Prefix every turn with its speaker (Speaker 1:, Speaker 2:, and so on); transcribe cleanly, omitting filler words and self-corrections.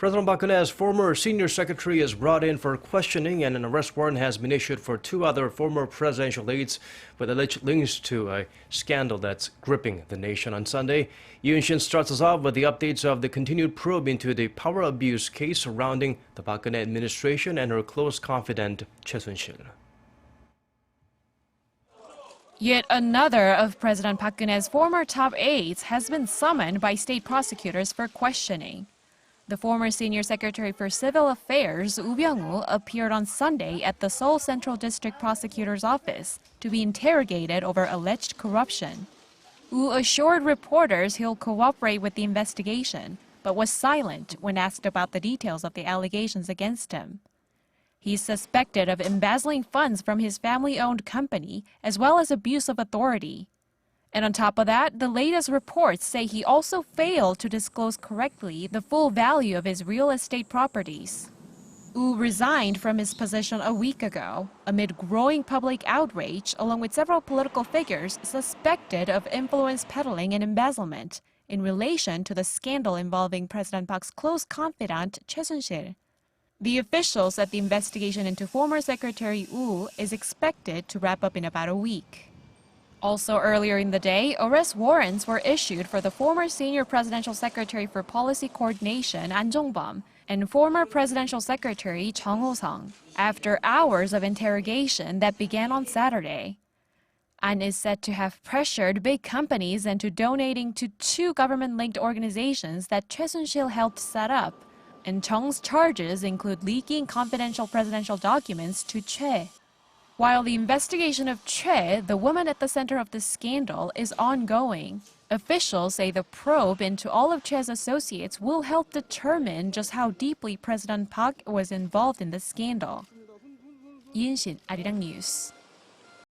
Speaker 1: President Park Geun-hye's former senior secretary is brought in for questioning, and an arrest warrant has been issued for two other former presidential aides with alleged links to a scandal that's gripping the nation. On Sunday, Unshin starts us off with the updates of the continued probe into the power abuse case surrounding the Park Geun-hye administration and her close confidant, Choi Soon-sil.
Speaker 2: Yet another of President Park Geun-hye's former top aides has been summoned by state prosecutors for questioning. The former senior secretary for Civil Affairs Woo Byung-woo appeared on Sunday at the Seoul Central District Prosecutors office to be interrogated over alleged corruption. Woo assured reporters he'll cooperate with the investigation, but was silent when asked about the details of the allegations against him. He's suspected of embezzling funds from his family-owned company, as well as abuse of authority. And on top of that, the latest reports say he also failed to disclose correctly the full value of his real estate properties. Woo resigned from his position a week ago amid growing public outrage, along with several political figures suspected of influence peddling and embezzlement in relation to the scandal involving President Park's close confidant, Choi Soon-sil. The officials said the investigation into former Secretary Woo is expected to wrap up in about a week. Also earlier in the day, arrest warrants were issued for the former senior presidential secretary for policy coordination, An Jong-bum, and former presidential secretary, Chung Ho-sung, after hours of interrogation that began on Saturday. An is said to have pressured big companies into donating to two government-linked organizations that Choi Soon-sil helped set up, and Chung's charges include leaking confidential presidential documents to Choi. While the investigation of Choi, the woman at the center of the scandal, is ongoing, officials say the probe into all of Choi's associates will help determine just how deeply President Park was involved in the scandal. Unshin, Arirang News.